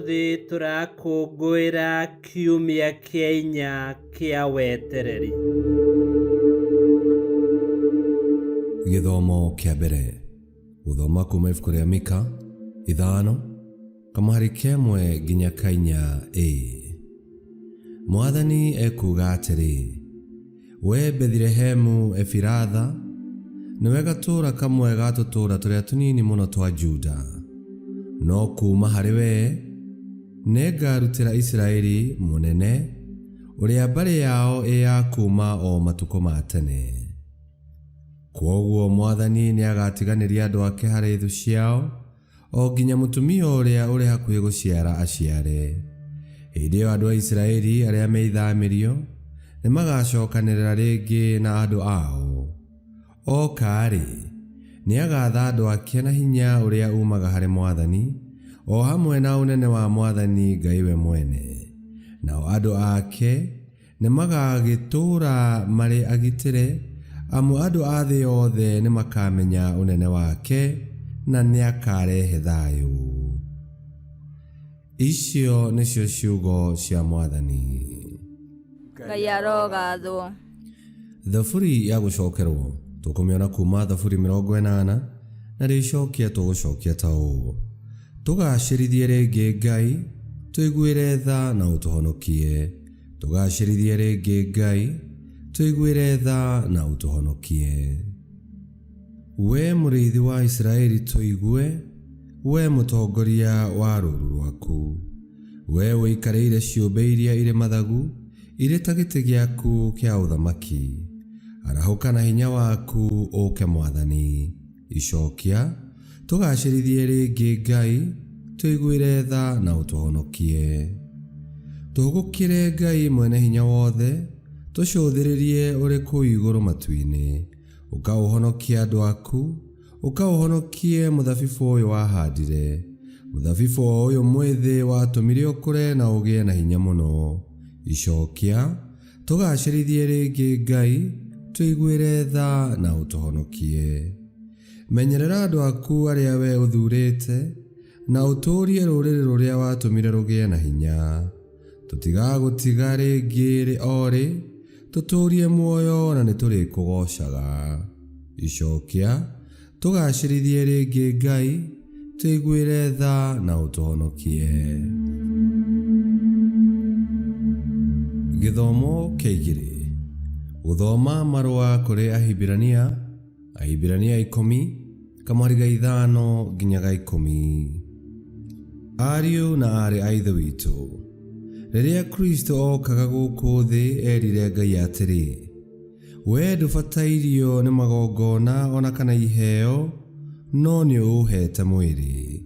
Ũmũthĩ tũrakũngũĩra kiumia kĩa 4 kĩa wetereri. Gĩthomo kĩa mbere. Gũthoma kuuma ibuku rĩa Mika 5 kamũhari kemwe nginya 4a. Mwathani ekuuga atĩrĩ: We Bethlehemu Efiratha, nĩwe gatũũra kamwe ga tũtũũra tũrĩa tũnini mũno twa Juda. No kuuma harĩ we nĩngarutĩra Isiraeli mũnene, ũrĩa mbarĩ yao ya kuuma o matukũ ma tene. Kwoguo Mwathani nĩagatiganĩria andũ ake harĩ thũ ciao, o nginya mũtumia ũrĩa ũrĩ hakuhĩ gũciara aciare. Hĩndĩ ĩyo andũ a Isiraeli arĩa meithamĩrio nĩmagacokanĩrĩra rĩngĩ na andũ ao. Oka-rĩ, nĩagatha andũ ake na hinya ũrĩa umaga harĩ Mwathani, o hamwe na ũnene wa Mwathani Ngai we mwene. Nao andũ ake nĩmagagĩtũũra marĩ agitĩre, amu andũ a thĩ yothe nĩmakamenya ũnene wake, na nĩakarehe thayũ. Icio nĩcio ciugo cia Mwathani. Ngai arogathwo. Thaburi ya gũcokerwo tũkũmĩona kuuma Thaburi 80 na rĩcokia tũgũcokia ta ũũ: Tũgacĩrithie rĩngĩ Ngai, tũiguĩre tha na ũtũhonokie. Tũgacĩrithie rĩngĩ Ngai, tũiguĩre tha na ũtũhonokie. We mũrĩithi wa Isiraeli tũigue, we mũtongoria wa rũũru rwaku. We ũikarĩire ciũmbe iria irĩ mathagu, irĩ ta gĩtĩ gĩaku kĩa ũthamaki. Arahũka na hinya waku ũke Mwathani. Icokia, tũgacĩrithie rĩngĩ Ngai, tũiguĩre tha na ũtũhonokie. Tũhũgũkĩre Ngai mwene hinya wothe, tũcũthĩrĩrie ũrĩ kũu igũrũ matu-inĩ. Ũkaũhonokia andũ aku, ũkaũhonokie mũthabibũ ũyũ wahandire. Mũthabibũ ũyũ mwĩthĩ watũmire ũkũre na ũgĩe na hinya mũno. Icokia, tũgacĩrithie rĩngĩ Ngai, tũiguĩre tha na ũtũhonokie. Menyerera andũ aku arĩa we ũthuurĩte, na ũtũũrie rũrĩrĩ rũrĩa watũmire rũgĩe na hinya. Tũtigagũtiga rĩngĩ orĩ, tũtũũrie muoyo na nĩtũrĩkũgoocaga. Icokia, tũgacĩrithie rĩngĩ Ngai, tũiguĩre tha na ũtũhonokie. Gĩthomo kĩa 2. Gũthoma marũa kũrĩ Ahibirania 10 kamũhari 5 nginya 10. Ariũ na aarĩ a Ithe witũ, rĩrĩa Kristo okaga gũkũ thĩ erire Ngai atĩrĩ: We ndũbatairio nĩ magongona ona kana iheo, no nĩ ũũhete mwĩrĩ.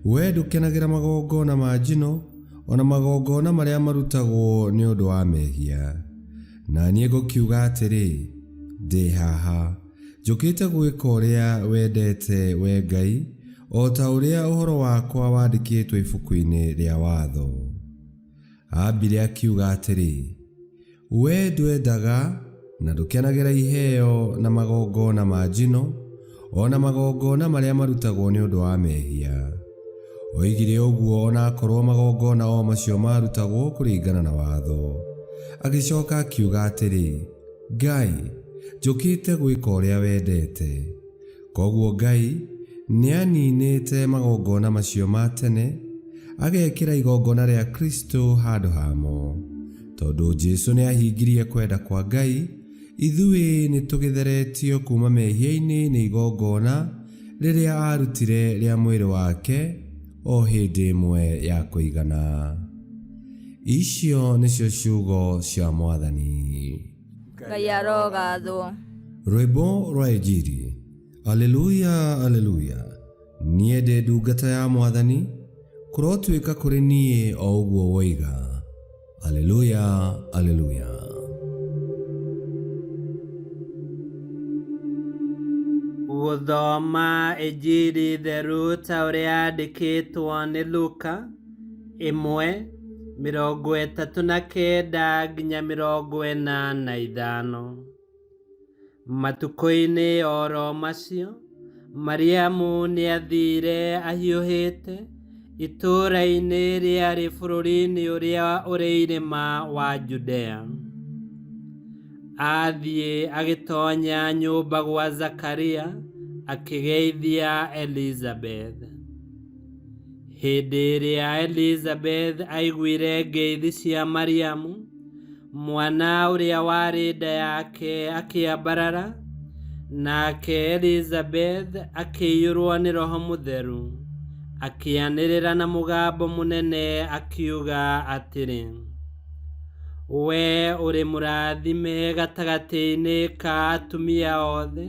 We ndũkenagĩra magongona ma njino, ona magongona marĩa marutagwo nĩ ũndũ wa mehia. Na niĩ ngũkiuga atĩrĩ, ndĩ haha, njũkĩte gwĩka ũrĩa wendete, we Ngai, o ta ũrĩa ũhoro wakwa wandĩkĩtwo ibuku-inĩ rĩa watho. Aambire akiuga atĩrĩ, we ndwendaga na ndũkenagĩra iheo na magongona ma njino, ona magongona marĩa marutagwo nĩ ũndũ wa mehia. Oigire ũguo ona akorwo magongona o macio marutagwo kũringana na watho. Agĩcoka akiuga atĩrĩ, Ngai, njũkĩte gwĩka ũrĩa wendete. Koguo Ngai nĩaninĩte magongona macio ma tene, agekĩra igongona rĩa Kristo handũ hamo. Tondũ Jesũ nĩahingirie kwenda kwa Ngai, ithuĩ nĩtũgĩtheretio kuuma mehia-inĩ nĩ igongona rĩrĩa arutire rĩa mwĩrĩ wake o hĩndĩ ĩmwe ya kũigana. Icio nĩcio ciugo cia Mwathani. Ngai arogathwo. Rwĩmbo rwa Injili. Aleluya, aleluya. Niĩ ndĩ ndungata ya Mwathani, kũrotuĩka kũrĩ niĩ o ũguo woiga. Aleluya, aleluya. Gũthoma Injili theru ta ũrĩa yandĩkĩtwo nĩ Luka 1:39 nginya 45. Matukũ-inĩ oro macio, Mariamu nĩathire ahiũhĩte itũũra-inĩ rĩarĩ bũrũri-inĩ ũrĩa ũrĩ irĩma wa Judea. Athiĩ agĩtonya nyũmba gwa Zakaria akĩgeithia Elizabeth. Hĩndĩ ĩrĩa Elizabeth aiguire ngeithi cia Mariamu, mwana ũrĩa warĩ nda yake akĩambarara, nake Elizabeth akĩiyũrwo nĩ Roho Mũtheru, akĩanĩrĩra na mũgambo mũnene akiuga atĩrĩ, we ũrĩ mũrathime gatagatĩ-inĩ ka atumia othe,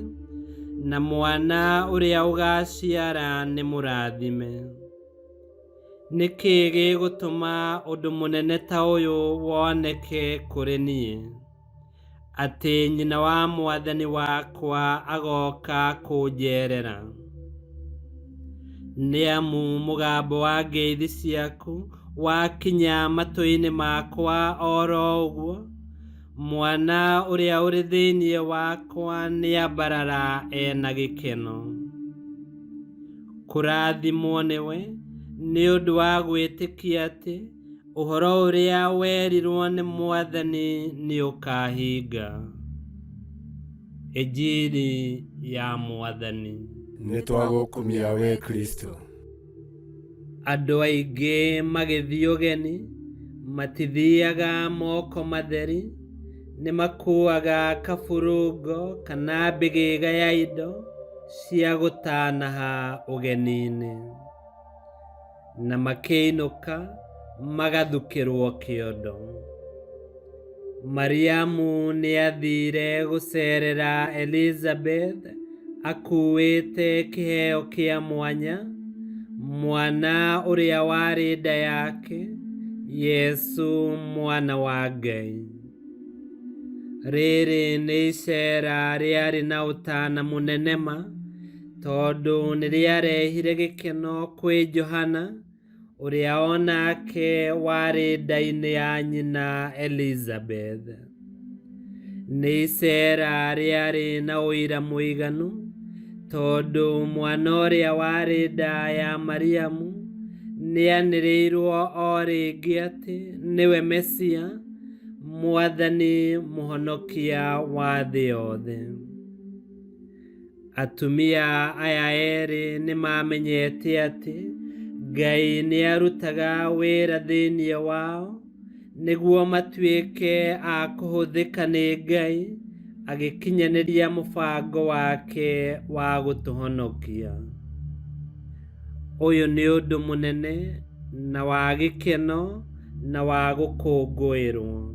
na mwana ũrĩa ũgaciara nĩ mũrathime. Nĩkĩ gĩgũtũma ũndũ mũnene ta ũyũ woneke kũrĩ niĩ, atĩ nyina wa Mwathani wakwa agoka kũnjerera? Nĩamu mũgambo wa ngeithi ciaku wakinya matũ-inĩ makwa oro ũguo, mwana ũrĩa ũrĩ thĩinĩ wakwa nĩambarara ena gĩkeno. Kũrathimwo nĩwe nĩ ũndũ wa gwĩtĩkia atĩ ũhoro ũrĩa werirwo nĩ Mwathani nĩ ũkahinga. Injili ya Mwathani. Nĩtwagũkumia we Kristo. Andũ aingĩ magĩthiĩ ũgeni matithiaga moko matheri, nĩ makuaga kaburungo kana mbĩgĩga ya indo cia gũtanaha ũgeni-inĩ, na makĩinũka magathukĩrwo kĩondo. Mariamu nĩathire gũcerera Elizabeth akuĩte kĩheo kĩa mwanya, mwana ũrĩa warĩ nda yake, Yesu mwana wa Ngai. Rĩrĩ nĩ icera rĩarĩ na ũtana mũnene ma, tondũ nĩrĩarehire gĩkeno kwĩ Johana, ũrĩa onake warĩ nda-inĩ ya nyina Elizabeth. Nĩ icera rĩarĩ na ũira mũiganu, tondũ mwana ũrĩa warĩ nda ya Mariamu nĩanĩrĩirwo o rĩngĩ atĩ nĩwe Mesia, Mwathani mũhonokia wa thĩ yothe. Atumia aya erĩ nĩmamenyete atĩ Ngai nĩarutaga wĩra thĩinĩ wao, nĩguo matuĩke a kũhũthĩka nĩ Ngai agĩkinyanĩria mũbango wake wa gũtũhonokia. Ũyũ nĩ ũndũ mũnene na wa gĩkeno na wa gũkũngũĩrwo.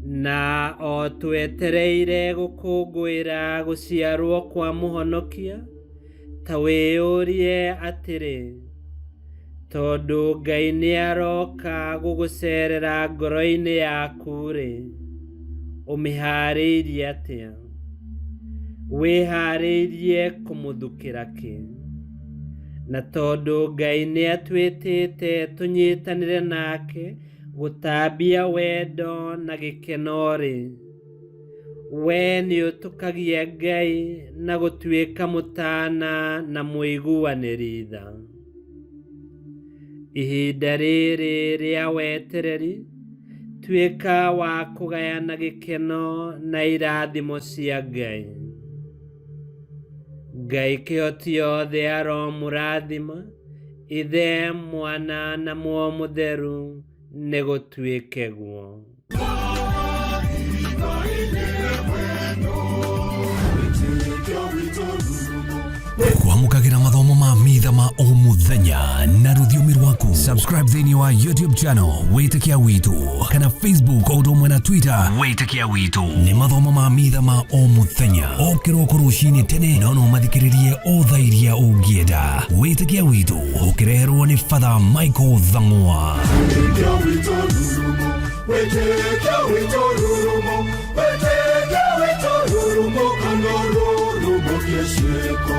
Na o twetereire gũkũngũĩra gũciarwo kwa mũhonokia, ta wĩyũrie atĩrĩ, tondũ Ngai nĩaroka gũgũcerera ngoro-inĩ yaku-rĩ, ũmĩharĩirie atĩa? Wĩharĩirie kũmũthukĩra kĩ? Na tondũ Ngai nĩatwĩtĩte tũnyitanĩre nake gũtambia wendo na gĩkeno-rĩ, we nĩũtũkagia Ngai na gũtuĩka mũtana na mũiguanĩri tha. Ihinda rĩrĩ rĩa wetereri, tuĩka wa kũgayana gĩkeno na irathimo cia Ngai. Ngai kĩhoti yothe aromũrathima, Ithe, Mwana na Muoyo Mũtheru, nĩ gũtuĩke guo. Kwamũkagĩra mathomo ma mitha ma o mũthenya na rũthiomi rwaku. Subscribe thĩinĩ wa YouTube channel Wĩtĩkia Witũ, kana Facebook o ũndũ ũmwe na Twitter Wĩtĩkia Witũ. Nĩ mathomo ma mitha ma o mũthenya, o kĩroko rũcinĩ tene, no mathikĩrĩrie o thaa iria ũngĩenda. Wĩtĩkia Witũ ũkĩreherwo nĩ Father Michael Thang'wa. Wĩtĩkia Witũ rurumo, Wĩtĩkia Witũ rurumo, Wĩtĩkia Witũ rurumo, kana rurumo kĩciĩko.